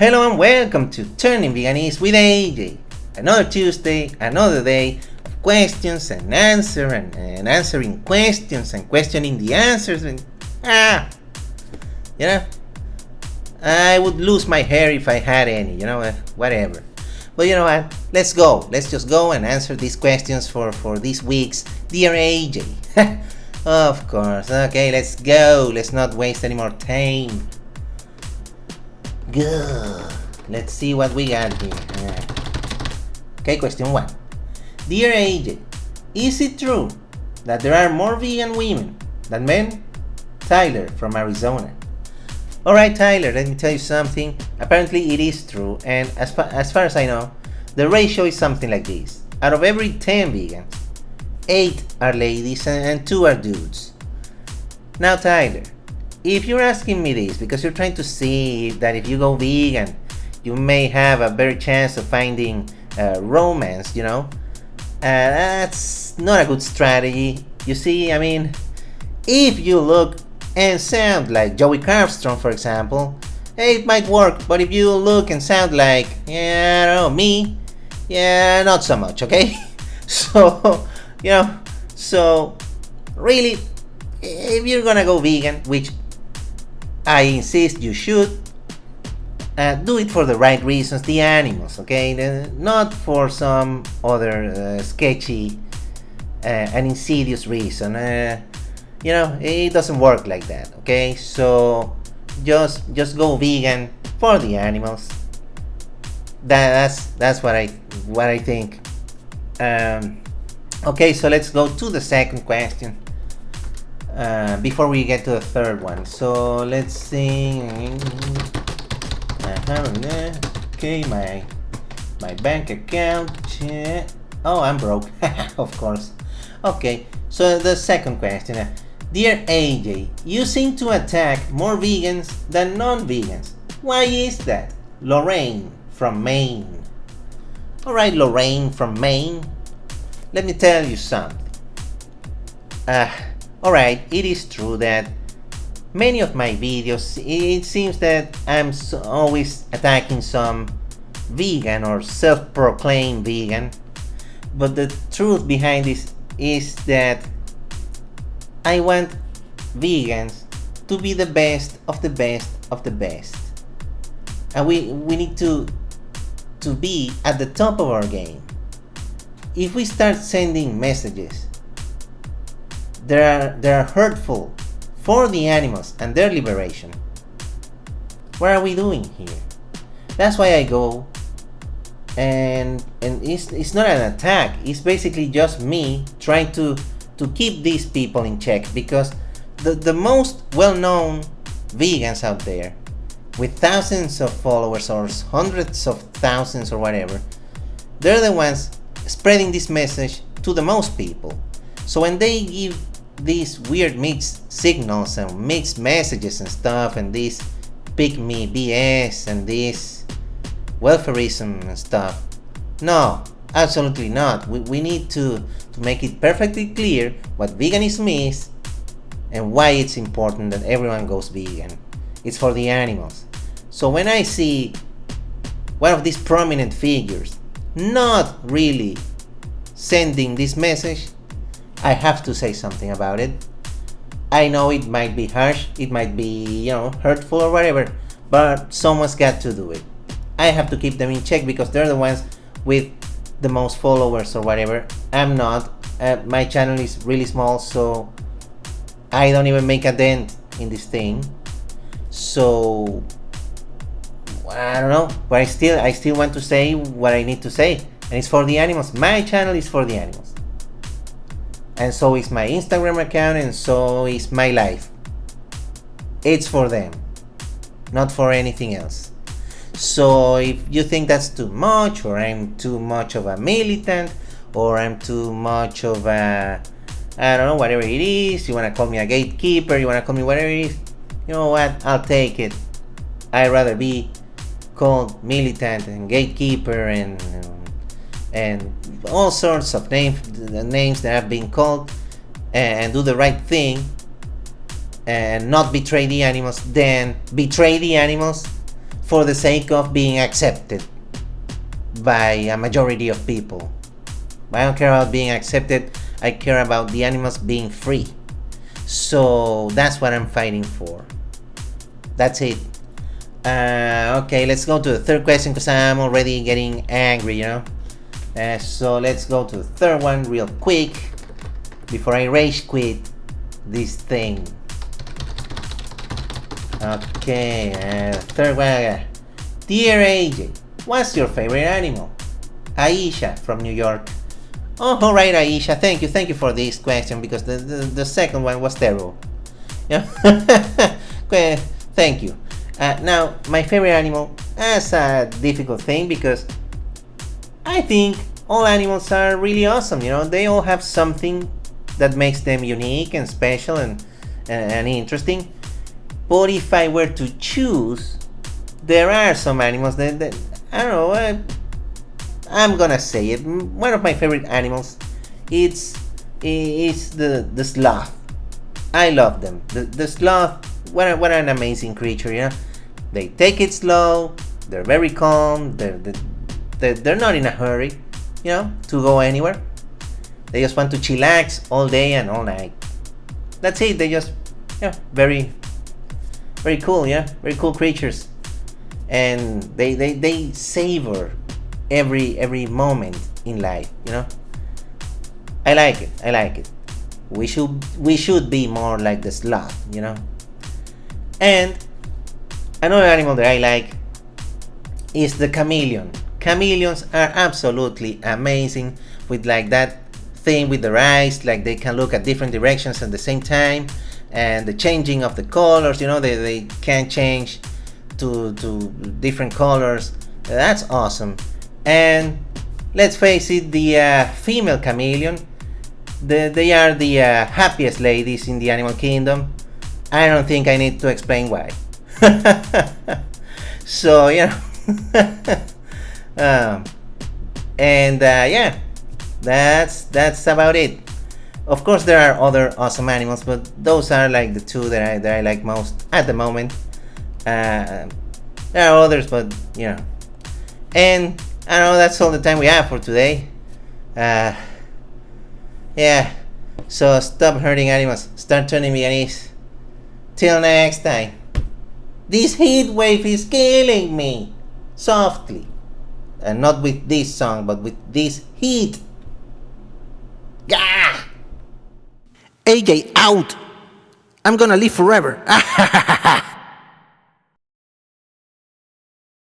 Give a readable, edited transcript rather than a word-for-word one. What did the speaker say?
Hello and welcome to Turning Veganese with AJ. Another Tuesday, another day of questions and answering questions and questioning the answers and I would lose my hair if I had any, whatever. But you know what? Let's go. Let's just go and answer these questions for this week's Dear AJ. Of course. Okay, let's go. Let's not waste any more time. Good. Let's see what we got here. Okay, question 1. Dear AJ, is it true that there are more vegan women than men? Tyler from Arizona. Alright Tyler, let me tell you something. Apparently it is true, and as far as I know, the ratio is something like this. Out of every 10 vegans, 8 are ladies and 2 are dudes. Now Tyler, if you're asking me this because you're trying to see that if you go vegan, you may have a better chance of finding romance, that's not a good strategy. You see, I mean, if you look and sound like Joey Carbstrong, for example, it might work, but if you look and sound like, I don't know, me, not so much, okay? So, so really, if you're gonna go vegan, which I insist you should, do it for the right reasons, the animals, okay? Not for some other sketchy and insidious reason. It doesn't work like that, okay? So just go vegan for the animals. That's what I think. Okay, so let's go to the second question. Before we get to the third one, so let's see. Okay, my bank account. Oh, I'm broke. Of course. Okay, so the second question. Dear AJ, you seem to attack more vegans than non-vegans. Why is that? Lorraine from Maine. Alright, Lorraine from Maine. Let me tell you something. Alright, it is true that many of my videos, it seems that I'm always attacking some vegan or self-proclaimed vegan, but the truth behind this is that I want vegans to be the best of the best of the best, and we need to be at the top of our game. If we start sending messages that are hurtful for the animals and their liberation, what are we doing here? That's why I go and it's not an attack, it's basically just me trying to keep these people in check, because the most well-known vegans out there with thousands of followers or hundreds of thousands or whatever, they're the ones spreading this message to the most people. So when they give these weird mixed signals and mixed messages and stuff, and this pick me BS and this welfareism and stuff, no, absolutely not. We need to make it perfectly clear what veganism is and why it's important that everyone goes vegan. It's for the animals. So when I see one of these prominent figures not really sending this message, I have to say something about it. I know it might be harsh, it might be, hurtful or whatever, but someone's got to do it. I have to keep them in check because they're the ones with the most followers or whatever. I'm not. My channel is really small, so I don't even make a dent in this thing. So I don't know, but I still want to say what I need to say, and it's for the animals. My channel is for the animals, and so is my Instagram account, and so is my life. It's for them, not for anything else. So if you think that's too much, or I'm too much of a militant, or I'm too much of a, I don't know, whatever it is, you want to call me a gatekeeper, you want to call me whatever it is, you know what, I'll take it. I'd rather be called militant and gatekeeper and all sorts of names that have been called, and do the right thing and not betray the animals, than betray the animals for the sake of being accepted by a majority of people. I don't care about being accepted, I care about the animals being free. So that's what I'm fighting for. That's it. Okay, let's go to the third question because I'm already getting angry, you know. So let's go to the third one real quick before I rage quit this thing. Okay, third one. Dear AJ, what's your favorite animal? Aisha from New York. Oh, alright, Aisha, thank you for this question because the second one was terrible. Yeah. Thank you. Now, my favorite animal, that's a difficult thing because I think all animals are really awesome, you know, they all have something that makes them unique and special and interesting. But if I were to choose, there are some animals that I don't know, I'm gonna say it. One of my favorite animals, it's the sloth. I love them. The sloth, what an amazing creature, you know. They take it slow, they're very calm, they're not in a hurry, you know, to go anywhere. They just want to chillax all day and all night. That's it. They just, yeah, very cool, yeah, very cool creatures, and they savor every moment in life, you know. I like it. We should be more like the sloth, you know. And another animal that I like is the chameleon. Chameleons are absolutely amazing with like that thing with their eyes, like they can look at different directions at the same time, and the changing of the colors, you know, they can change to different colors. That's awesome. And let's face it, the female chameleon, they are the happiest ladies in the animal kingdom. I don't think I need to explain why. So, you know. Yeah, that's about it. Of course, there are other awesome animals, but those are like the two that I like most at the moment. There are others, but you know. And I know that's all the time we have for today. Yeah. So stop hurting animals. Start turning veganese. Till next time. This heat wave is killing me. Softly. And not with this song, but with this heat. Gah! AJ out. I'm gonna live forever.